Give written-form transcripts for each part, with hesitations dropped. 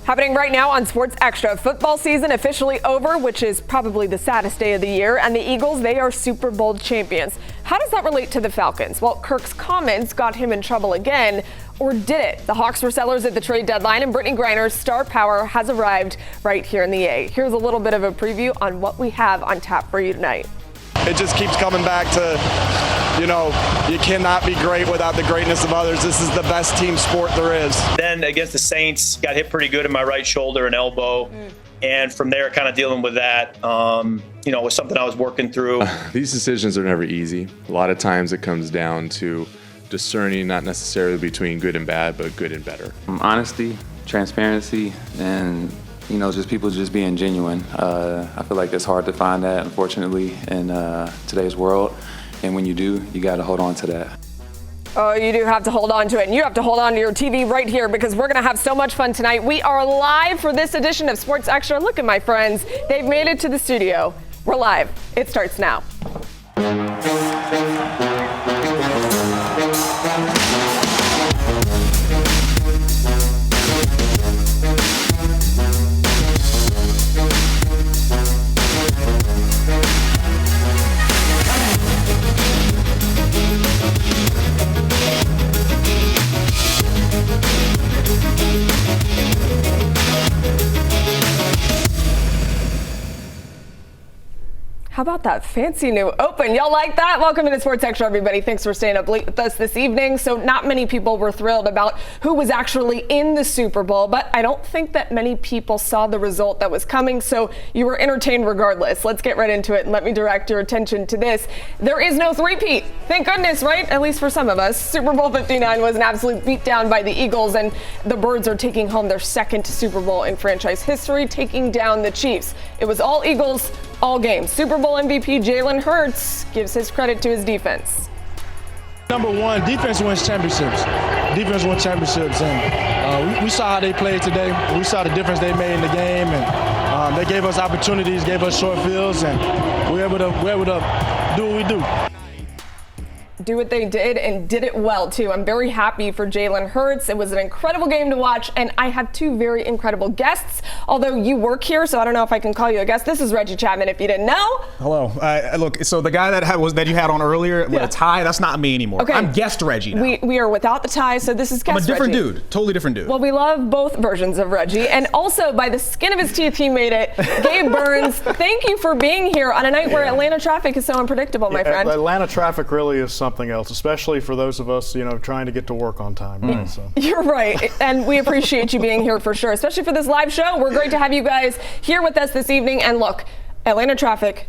Happening right now on Sports Extra. Football season officially over, which is probably the saddest day of the year. And the Eagles, they are Super Bowl champions. How does that relate to the Falcons? Well, Kirk's comments got him in trouble again. Or did it? The Hawks were sellers at the trade deadline, and Brittany Griner's star power has arrived right here in the A. Here's a little bit of a preview on what we have on tap for you tonight. It just keeps coming back to, you cannot be great without the greatness of others. This is the best team sport there is. Then against the Saints, got hit pretty good in my right shoulder and elbow. And from there, kind of dealing with that, was something I was working through. These decisions are never easy. A lot of times it comes down to discerning not necessarily between good and bad, but good and better. Honesty, transparency, and just people just being genuine. I feel like it's hard to find that, unfortunately, in today's world. And when you do, you got to hold on to that. Oh, you do have to hold on to it. And you have to hold on to your TV right here because we're going to have so much fun tonight. We are live for this edition of Sports Extra. Look at my friends. They've made it to the studio. We're live. It starts now. How about that fancy new open? Y'all like that? Welcome to Sports Extra, everybody. Thanks for staying up late with us this evening. So not many people were thrilled about who was actually in the Super Bowl, but I don't think that many people saw the result that was coming, so you were entertained regardless. Let's get right into it, and let me direct your attention to this. There is no three-peat. Thank goodness, right? At least for some of us. Super Bowl 59 was an absolute beatdown by the Eagles, and the Birds are taking home their second Super Bowl in franchise history, taking down the Chiefs. It was all Eagles, all game. Super Bowl MVP Jalen Hurts gives his credit to his defense. Number one, defense wins championships. Defense wins championships, and we saw how they played today. We saw the difference they made in the game, and they gave us opportunities, gave us short fields, and we were able to do what we do. Do what they did and did it well too. I'm very happy for Jalen Hurts. It was an incredible game to watch, and I have two very incredible guests. Although you work here, so I don't know if I can call you a guest. This is Reggie Chatman, if you didn't know. Hello. Look, so the guy that you had on earlier with a tie, that's not me anymore. Okay. I'm guest Reggie now. We are without the tie, so this is guest Reggie. I'm a different dude, totally different dude. Well, we love both versions of Reggie, and also by the skin of his teeth, he made it. Gabe Burns, thank you for being here on a night where Atlanta traffic is so unpredictable, my friend. Atlanta traffic really is something else, especially for those of us, trying to get to work on time. Right? So. You're right, and we appreciate you being here for sure, especially for this live show. We're great to have you guys here with us this evening. And look, Atlanta traffic,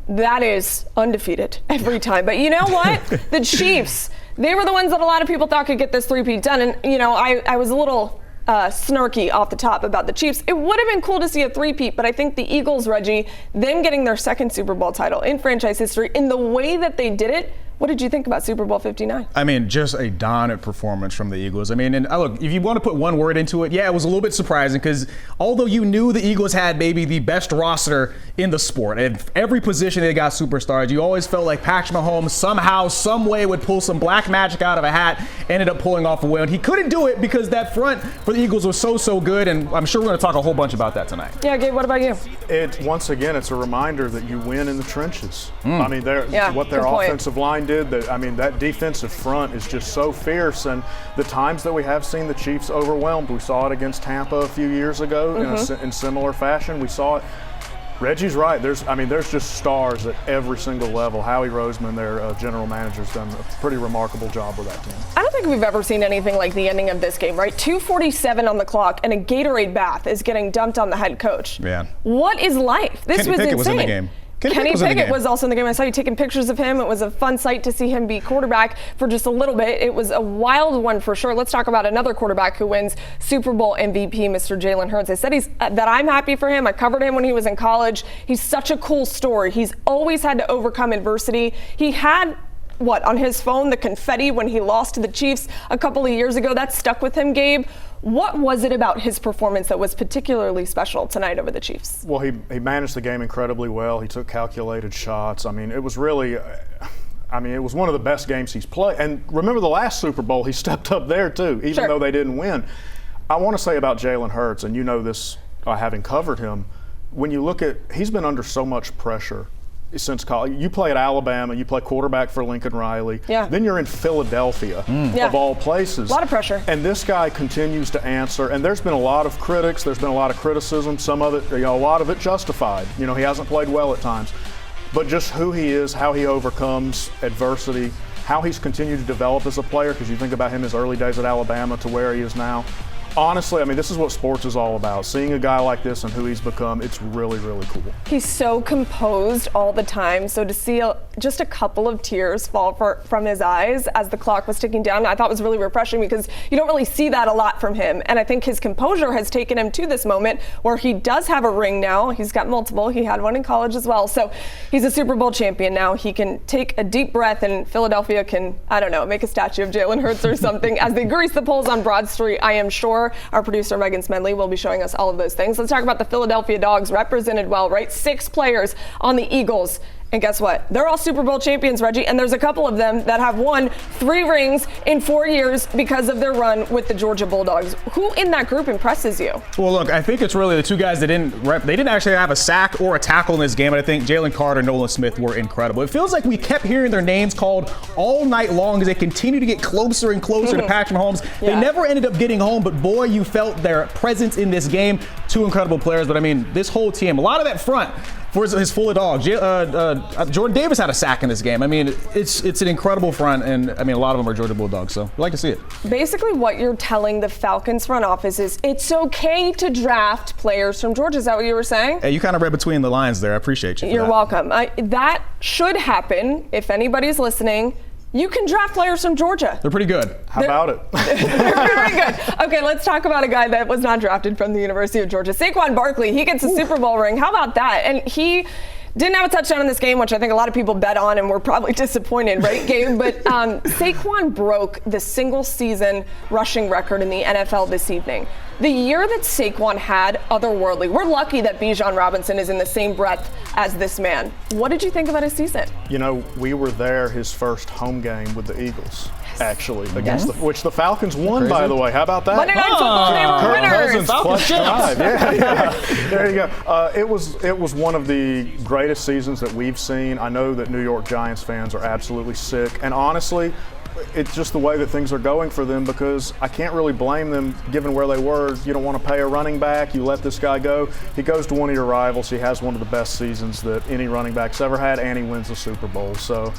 that is undefeated every time. But you know what? The Chiefs, they were the ones that a lot of people thought could get this three-peat done. And, I was a little snarky off the top about the Chiefs. It would have been cool to see a three-peat, but I think the Eagles, Reggie, them getting their second Super Bowl title in franchise history in the way that they did it. What did you think about Super Bowl 59? I mean, just a dominant performance from the Eagles. I mean, and look, if you want to put one word into it, yeah, it was a little bit surprising because although you knew the Eagles had maybe the best roster in the sport, and every position they got superstars, you always felt like Patrick Mahomes somehow, some way would pull some black magic out of a hat, ended up pulling off a win. He couldn't do it because that front for the Eagles was so good, and I'm sure we're going to talk a whole bunch about that tonight. Yeah, Gabe, what about you? Once again, it's a reminder that you win in the trenches. I mean, what their point. offensive line did, that defensive front is just so fierce, and the times that we have seen the Chiefs overwhelmed, we saw it against Tampa a few years ago in similar fashion. We saw it. Reggie's right. There's just stars at every single level. Howie Roseman, their general manager, has done a pretty remarkable job with that team. I don't think we've ever seen anything like the ending of this game, right? 2:47 on the clock, and a Gatorade bath is getting dumped on the head coach. Yeah. What is life? This was insane. Was in the game. Kenny Pickett was also in the game. I saw you taking pictures of him. It was a fun sight to see him be quarterback for just a little bit. It was a wild one for sure. Let's talk about another quarterback who wins Super Bowl MVP, Mr. Jalen Hurts. I said that I'm happy for him. I covered him when he was in college. He's such a cool story. He's always had to overcome adversity. He had on his phone, the confetti when he lost to the Chiefs a couple of years ago. That stuck with him, Gabe. What was it about his performance that was particularly special tonight over the Chiefs? Well, he managed the game incredibly well. He took calculated shots. I mean, it was really it was one of the best games he's played. And remember the last Super Bowl, he stepped up there too, even though they didn't win. I want to say about Jalen Hurts, and you know this having covered him, when you look at, he's been under so much pressure since college. You play at Alabama, you play quarterback for Lincoln Riley. Yeah. Then you're in Philadelphia, of all places. A lot of pressure. And this guy continues to answer. And there's been a lot of critics. There's been a lot of criticism. Some of it, a lot of it justified. He hasn't played well at times. But just who he is, how he overcomes adversity, how he's continued to develop as a player, because you think about him his early days at Alabama to where he is now. Honestly, this is what sports is all about. Seeing a guy like this and who he's become, it's really, really cool. He's so composed all the time. So to see just a couple of tears fall from his eyes as the clock was ticking down, I thought was really refreshing, because you don't really see that a lot from him. And I think his composure has taken him to this moment where he does have a ring now. He's got multiple. He had one in college as well. So he's a Super Bowl champion now. He can take a deep breath, and Philadelphia can, make a statue of Jalen Hurts or something as they grease the poles on Broad Street, I am sure. Our producer, Megan Smedley, will be showing us all of those things. Let's talk about the Philadelphia Dogs, represented well, right? 6 players on the Eagles. And guess what? They're all Super Bowl champions, Reggie, and there's a couple of them that have won 3 rings in 4 years because of their run with the Georgia Bulldogs. Who in that group impresses you? Well, look, I think it's really the 2 guys that they didn't actually have a sack or a tackle in this game, and I think Jalen Carter and Nolan Smith were incredible. It feels like we kept hearing their names called all night long as they continue to get closer and closer to Patrick Mahomes. Yeah. They never ended up getting home, but boy, you felt their presence in this game. 2 incredible players, but this whole team, a lot of that front for his full of dogs. Jordan Davis had a sack in this game. It's an incredible front, and a lot of them are Georgia Bulldogs, so we like to see it. Basically, what you're telling the Falcons front office is it's okay to draft players from Georgia. Is that what you were saying? Hey, you kind of read between the lines there. I appreciate you. You're welcome. That should happen if anybody's listening. You can draft players from Georgia. They're pretty good. How about it? They're very good. Okay, let's talk about a guy that was not drafted from the University of Georgia. Saquon Barkley, he gets a Super Bowl ring. How about that? And he didn't have a touchdown in this game, which I think a lot of people bet on and were probably disappointed, right, Gabe? But Saquon broke the single-season rushing record in the NFL this evening. The year that Saquon had, otherworldly. We're lucky that Bijan Robinson is in the same breath as this man. What did you think about his season? We were there his first home game with the Eagles, actually, against which the Falcons won, by the way. How about that? Monday Night Football, they were Kirk winners. Cousins clutch drive. Yeah. There you go. It was one of the greatest seasons that we've seen. I know that New York Giants fans are absolutely sick, and honestly, it's just the way that things are going for them, because I can't really blame them given where they were. You don't want to pay a running back. You let this guy go. He goes to one of your rivals. He has one of the best seasons that any running back's ever had, and he wins the Super Bowl. So,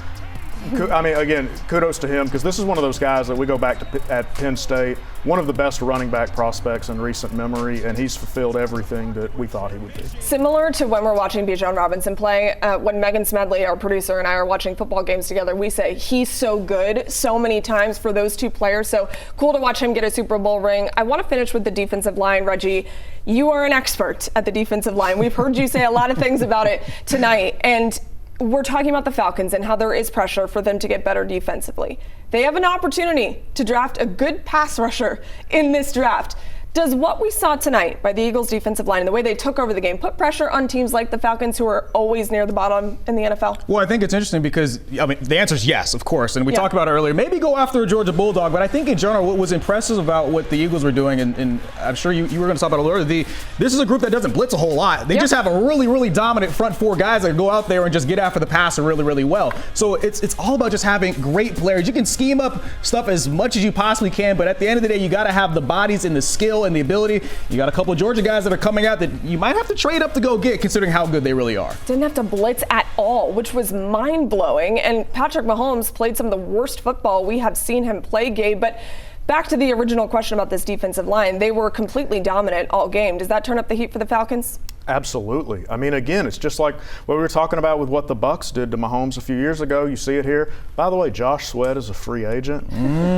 again, kudos to him, because this is one of those guys that we go back to at Penn State, one of the best running back prospects in recent memory, and he's fulfilled everything that we thought he would do. Similar to when we're watching Bijan Robinson play, when Megan Smedley, our producer, and I are watching football games together, we say he's so good so many times for those 2 players. So cool to watch him get a Super Bowl ring. I want to finish with the defensive line, Reggie. You are an expert at the defensive line. We've heard you say a lot of things about it tonight, and we're talking about the Falcons and how there is pressure for them to get better defensively. They have an opportunity to draft a good pass rusher in this draft. Does what we saw tonight by the Eagles defensive line and the way they took over the game put pressure on teams like the Falcons, who are always near the bottom in the NFL? Well, I think it's interesting because, the answer is yes, of course. And we talked about it earlier. Maybe go after a Georgia Bulldog. But I think in general, what was impressive about what the Eagles were doing, and I'm sure you were going to talk about it earlier, this is a group that doesn't blitz a whole lot. They just have a really, really dominant front 4 guys that go out there and just get after the passer really, really well. So it's all about just having great players. You can scheme up stuff as much as you possibly can, but at the end of the day, you got to have the bodies and the skill and the ability. You got a couple of Georgia guys that are coming out that you might have to trade up to go get, considering how good they really are. Didn't have to blitz at all, which was mind-blowing. And Patrick Mahomes played some of the worst football we have seen him play, Gabe. But back to the original question about this defensive line, they were completely dominant all game. Does that turn up the heat for the Falcons? Absolutely. Again, it's just like what we were talking about with what the Bucks did to Mahomes a few years ago. You see it here. By the way, Josh Sweat is a free agent.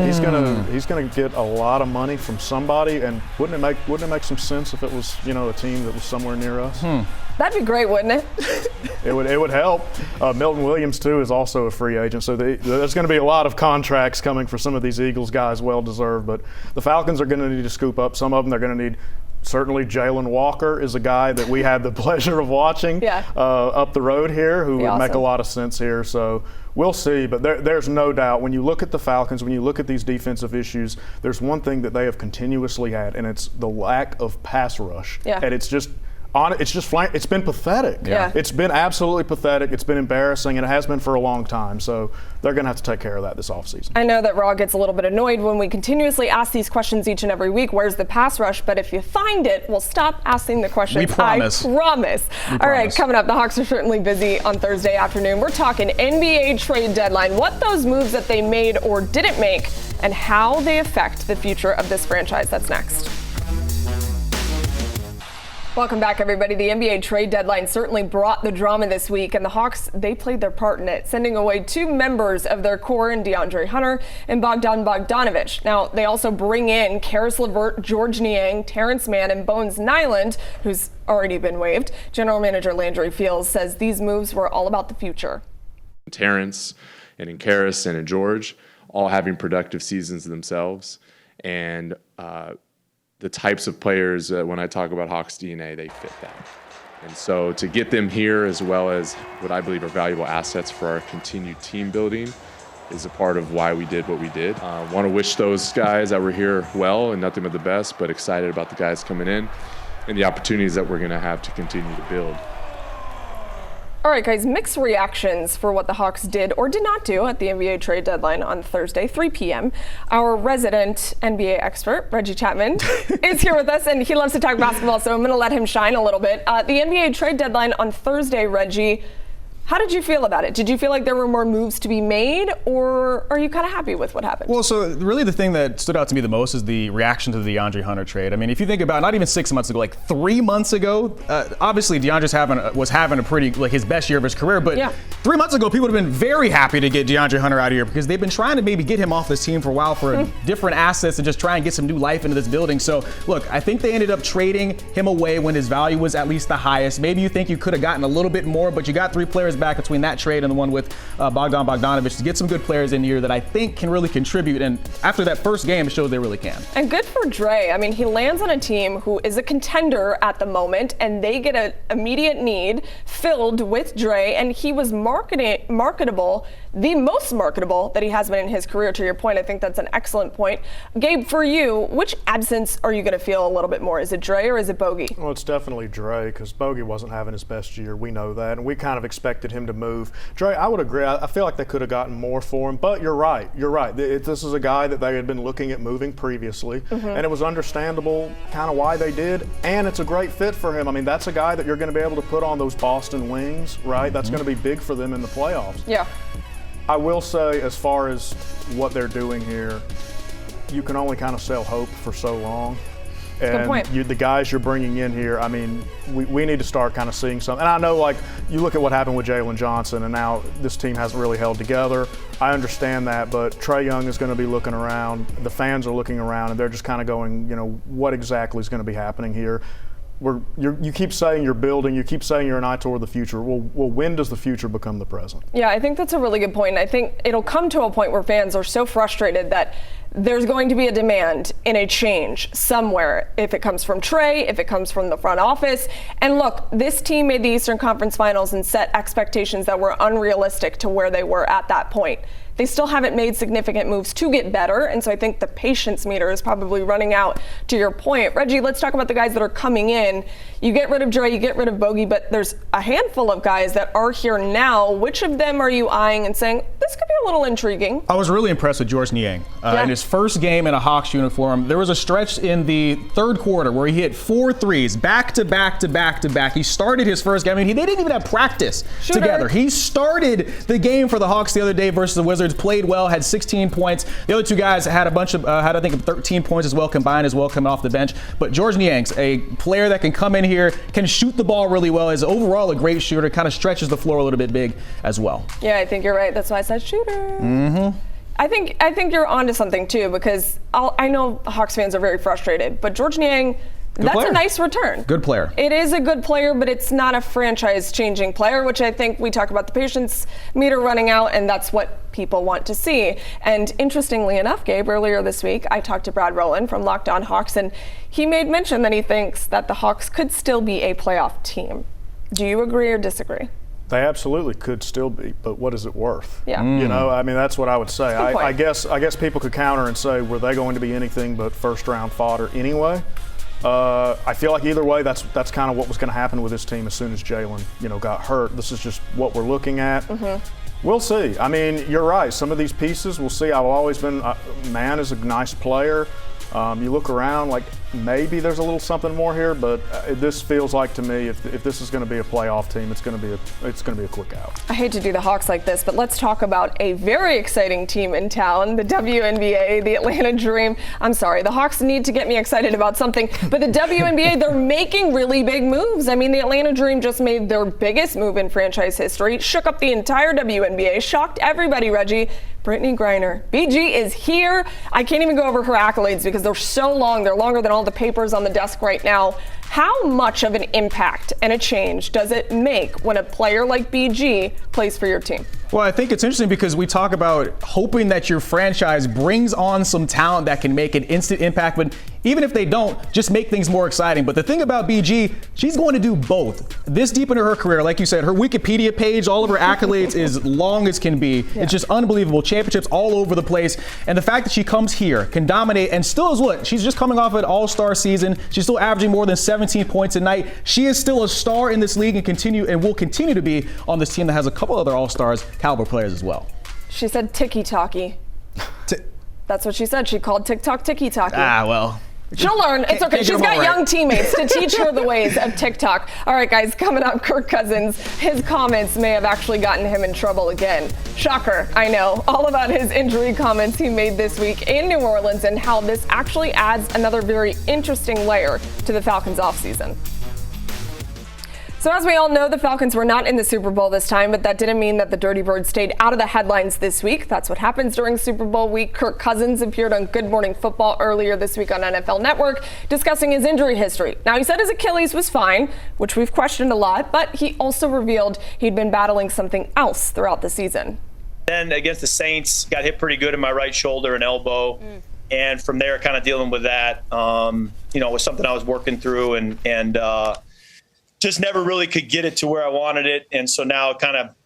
He's gonna get a lot of money from somebody, and wouldn't it make some sense if it was a team that was somewhere near us? That'd be great, wouldn't it? It would help. Milton Williams too is also a free agent, so there's going to be a lot of contracts coming for some of these Eagles guys, well deserved. But the Falcons are going to need to scoop up. Some of them they're going to need Certainly Jalen Walker is a guy that we had the pleasure of watching up the road here who would make a lot of sense here. So we'll see, but there's no doubt when you look at the Falcons, when you look at these defensive issues, there's one thing that they have continuously had, and it's the lack of pass rush. And it's been pathetic. It's been absolutely pathetic. It's been embarrassing, and it has been for a long time. So they're going to have to take care of that this offseason. I know that Raw gets a little bit annoyed when we continuously ask these questions each and every week. Where's the pass rush? But if you find it, we'll stop asking the questions. We promise. I promise. All right, coming up, the Hawks are certainly busy on Thursday afternoon. We're talking NBA trade deadline, what those moves that they made or didn't make, and how they affect the future of this franchise. That's next. Welcome back, everybody. The NBA trade deadline certainly brought the drama this week, and the Hawks, they played their part in it, sending away 2 members of their core in DeAndre Hunter and Bogdan Bogdanovic. Now, they also bring in Karis LeVert, George Niang, Terrence Mann, and Bones Nyland, who's already been waived. General Manager Landry Fields says these moves were all about the future. Terrence and in Karis and in George, all having productive seasons themselves, and the types of players, when I talk about Hawks DNA, they fit that. And so to get them here, as well as what I believe are valuable assets for our continued team building, is a part of why we did what we did. Want to wish those guys that were here well and nothing but the best, but excited about the guys coming in and the opportunities that we're going to have to continue to build. All right, guys, mixed reactions for what the Hawks did or did not do at the NBA trade deadline on Thursday, 3 p.m. Our resident NBA expert, Reggie Chatman, is here with us, and he loves to talk basketball, so I'm going to let him shine a little bit. The NBA trade deadline on Thursday, Reggie, how did you feel about it? Did you feel like there were more moves to be made, or are you kind of happy with what happened? Well, so really the thing that stood out to me the most is the reaction to the DeAndre Hunter trade. I mean, if you think about not even 6 months ago, like 3 months ago, obviously DeAndre's was having a pretty, like his best year of his career, but 3 months ago, people would have been very happy to get DeAndre Hunter out of here because they've been trying to maybe get him off this team for a while for different assets and just try and get some new life into this building. So look, I think they ended up trading him away when his value was at least the highest. Maybe you think you could have gotten a little bit more, but you got 3 players back between that trade and the one with Bogdan Bogdanovic to get some good players in here that I think can really contribute. And after that first game, it showed they really can. And good for Dre. I mean, he lands on a team who is a contender at the moment, and they get an immediate need filled with Dre, and he was marketable, the most marketable that he has been in his career. To your point, I think that's an excellent point. Gabe, for you, which absence are you going to feel a little bit more? Is it Dre or is it Bogey? Well, it's definitely Dre because Bogey wasn't having his best year. We know that, and we kind of expected him to move. Dre, I would agree. I feel like they could have gotten more for him, but you're right. You're right. This is a guy that they had been looking at moving previously, and it was understandable kind of why they did, and it's a great fit for him. I mean, that's a guy that you're going to be able to put on those Boston wings, right? That's going to be big for them in the playoffs. Yeah. I will say, as far as what they're doing here, you can only kind of sell hope for so long. Good point. The guys you're bringing in here, I mean, we need to start kind of seeing something. And I know, like, you look at what happened with Jalen Johnson, and now this team hasn't really held together. I understand that, but Trae Young is going to be looking around. The fans are looking around, and they're just kind of going, you know, what exactly is going to be happening here? You keep saying you're building, you keep saying you're an eye toward the future. Well, when does the future become the present? Yeah, I think that's a really good point. I think it'll come to a point where fans are so frustrated that there's going to be a demand in a change somewhere, if it comes from Trae, if it comes from the front office. And look, this team made the Eastern Conference Finals and set expectations that were unrealistic to where they were at that point. They still haven't made significant moves to get better, and so I think the patience meter is probably running out, to your point. Reggie, let's talk about the guys that are coming in. You get rid of Dre, you get rid of Bogey, but there's a handful of guys that are here now. Which of them are you eyeing and saying, this could be a little intriguing? I was really impressed with George Niang. In his first game in a Hawks uniform, there was a stretch in the third quarter where he hit 4 threes back to back to back to back. He started his first game. I mean, they didn't even have practice together. He started the game for the Hawks the other day versus the Wizards, played well, had 16 points. The other 2 guys had I think 13 points as well, combined as well, coming off the bench. But George Niang's a player that can come in here, can shoot the ball really well, is overall a great shooter, kind of stretches the floor a little bit big as well. Yeah, I think you're right. That's why I said shooter. I think you're onto something too, because I know Hawks fans are very frustrated, but George Niang That's player. a nice return. Good player. It is a good player, but it's not a franchise-changing player, which I think we talk about the patience meter running out, and that's what people want to see. And interestingly enough, Gabe, earlier this week, I talked to Brad Rowland from Locked On Hawks, and he made mention that he thinks that the Hawks could still be a playoff team. Do you agree or disagree? They absolutely could still be, but what is it worth? Yeah. You know, I mean, that's what I would say. Good point. I guess people could counter and say, were they going to be anything but first-round fodder anyway? I feel like either way, that's kind of what was going to happen with this team as soon as Jalen, got hurt. This is just what we're looking at. We'll see. I mean, you're right. Some of these pieces, we'll see. I've always been, Man is a nice player. You look around, like maybe there's a little something more here, but this feels like to me, if this is going to be a playoff team, it's going to be a quick out. I hate to do the Hawks like this, but let's talk about a very exciting team in town, the WNBA, the Atlanta Dream. I'm sorry, the Hawks need to get me excited about something, but the WNBA, they're making really big moves. I mean, the Atlanta Dream just made their biggest move in franchise history, shook up the entire WNBA, shocked everybody, Reggie. Brittany Griner. BG is here. I can't even go over her accolades because they're so long. They're longer than all the papers on the desk right now. How much of an impact and a change does it make when a player like BG plays for your team? Well, I think it's interesting because we talk about hoping that your franchise brings on some talent that can make an instant impact, but even if they don't, just make things more exciting. But the thing about BG, she's going to do both. This deep into her career, like you said, her Wikipedia page, all of her accolades is long as can be. Yeah. It's just unbelievable. Championships all over the place. And the fact that she comes here, can dominate, and still is what? She's just coming off an all-star season. She's still averaging more than 17 points a night. She is still a star in this league and will continue to be on this team that has a couple other all-stars caliber players as well. She said ticky-talky. That's what she said. She called TikTok ticky-talky. Well. She'll learn. It's okay. She's got young teammates to teach her the ways of TikTok. All right, guys, coming up, Kirk Cousins. His comments may have actually gotten him in trouble again. Shocker, I know. All about his injury comments he made this week in New Orleans and how this actually adds another very interesting layer to the Falcons' offseason. So as we all know, the Falcons were not in the Super Bowl this time, but that didn't mean that the Dirty Birds stayed out of the headlines this week. That's what happens during Super Bowl week. Kirk Cousins appeared on Good Morning Football earlier this week on NFL Network, discussing his injury history. Now, he said his Achilles was fine, which we've questioned a lot, but he also revealed he'd been battling something else throughout the season. Then against the Saints, got hit pretty good in my right shoulder and elbow. And from there, kind of dealing with that, was something I was working through and just never really could get it to where I wanted it. And so now that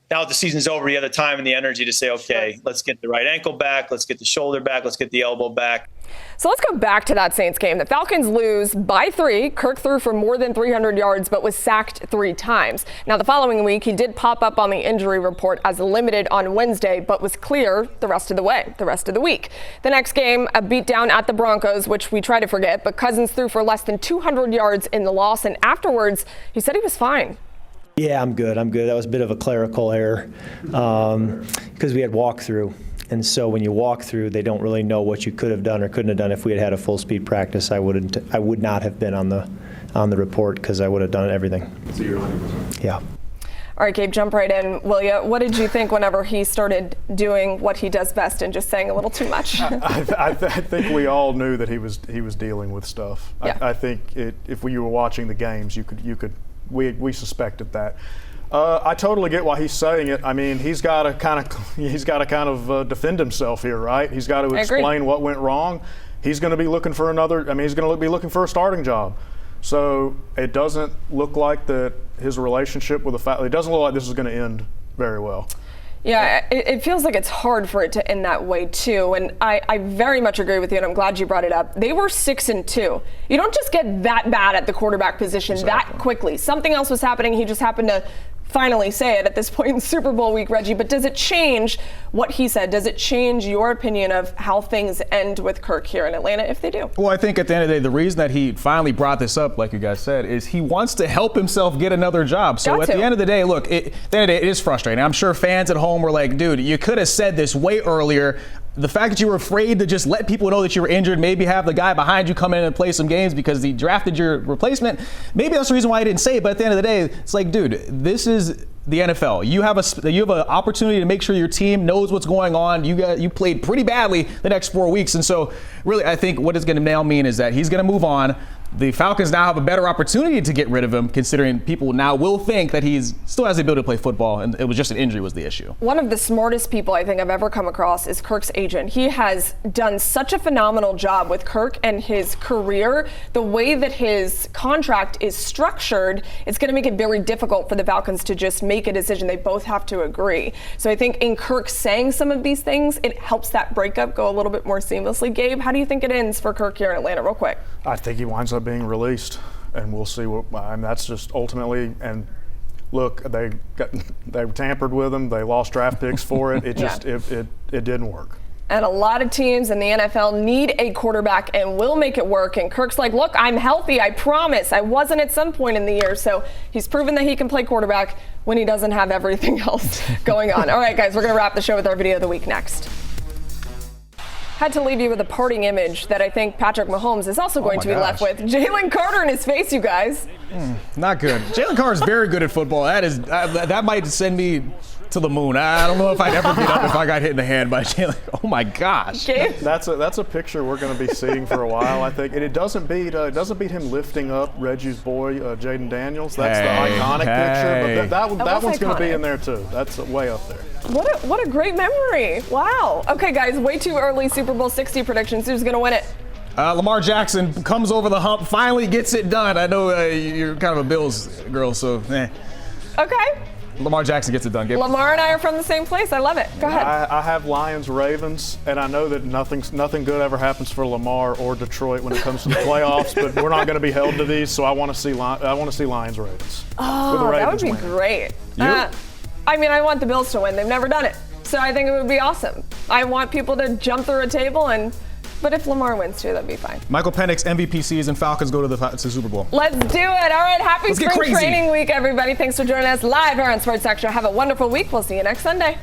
the season's over, you have the time and the energy to say, okay, let's get the right ankle back. Let's get the shoulder back. Let's get the elbow back. So let's go back to that Saints game. The Falcons lose by 3. Kirk threw for more than 300 yards, but was sacked 3 times. Now, the following week, he did pop up on the injury report as limited on Wednesday, but was clear the rest of the week. The next game, a beatdown at the Broncos, which we try to forget, but Cousins threw for less than 200 yards in the loss, and afterwards, he said he was fine. Yeah, I'm good. That was a bit of a clerical error because we had walkthrough. And so when you walk through, they don't really know what you could have done or couldn't have done. If we had had a full speed practice, I would not have been on the report because I would have done everything. So you're 100%. Yeah. All right, Gabe, jump right in, will you? What did you think whenever he started doing what he does best and just saying a little too much? I think we all knew that he was dealing with stuff. Yeah. I think if you were watching the games, we suspected that. I totally get why he's saying it. I mean, he's got to kind of defend himself here, right? He's got to explain what went wrong. He's going to be looking for he's going to be looking for a starting job. So it doesn't look like that his relationship with it doesn't look like this is going to end very well. Yeah, it feels like it's hard for it to end that way, too. And I very much agree with you, and I'm glad you brought it up. They were 6-2. You don't just get that bad at the quarterback position that quickly. Something else was happening. He just happened to finally say it at this point in Super Bowl week, Reggie. But does it change what he said? Does it change your opinion of how things end with Kirk here in Atlanta if they do? Well, I think at the end of the day, the reason that he finally brought this up, like you guys said, is he wants to help himself get another job. So at the end of the day, look, at the end of the day, it is frustrating. I'm sure fans at home were like, dude, you could have said this way earlier. The fact that you were afraid to just let people know that you were injured, maybe have the guy behind you come in and play some games because he drafted your replacement, maybe that's the reason why he didn't say it. But at the end of the day, it's like, dude, this is the NFL. You have an opportunity to make sure your team knows what's going on. You played pretty badly the next 4 weeks. And so really, I think what it's going to now mean is that he's going to move on. the Falcons now have a better opportunity to get rid of him, considering people now will think that he's still has the ability to play football, and it was just an injury was the issue. One of the smartest people I think I've ever come across is Kirk's agent. He has done such a phenomenal job with Kirk and his career. The way that his contract is structured, it's going to make it very difficult for the Falcons to just make a decision. They both have to agree. So I think in Kirk saying some of these things, it helps that breakup go a little bit more seamlessly. Gabe, how do you think it ends for Kirk here in Atlanta, real quick? I think he winds up being released, and we'll see what. And that's just ultimately. And look, they tampered with him. They lost draft picks for it. It just it didn't work. And a lot of teams in the NFL need a quarterback and will make it work. And Kirk's like, look, I'm healthy. I promise. I wasn't at some point in the year. So he's proven that he can play quarterback when he doesn't have everything else going on. All right, guys, we're going to wrap the show with our video of the week next. Had to leave you with a parting image that I think Patrick Mahomes is also going to be left with. Jalen Carter in his face, you guys. Not good. Jalen Carter is very good at football. That might send me to the moon. I don't know if I'd ever get up if I got hit in the hand by Jalen. Oh my gosh. That's a picture we're going to be seeing for a while, I think. And it doesn't beat him lifting up Reggie's boy, Jaden Daniels. That's the iconic picture. But that one's going to be in there too. That's way up there. What a great memory. Wow. Okay, guys, way too early Super Bowl 60 predictions. Who's going to win it? Lamar Jackson comes over the hump, finally gets it done. I know you're kind of a Bills girl, so Okay. Lamar Jackson gets it done. Lamar and I are from the same place. I love it. Go ahead. I have Lions, Ravens, and I know that nothing good ever happens for Lamar or Detroit when it comes to the playoffs. But we're not going to be held to these, so I want to see Lions, Ravens. Oh, that would be great. I want the Bills to win. They've never done it, so I think it would be awesome. I want people to jump through a table But if Lamar wins too, that'd be fine. Michael Penix MVP season. Falcons go to the Super Bowl. Let's do it. All right. Happy Spring Training Week, everybody. Thanks for joining us live here on Sports Extra. Have a wonderful week. We'll see you next Sunday.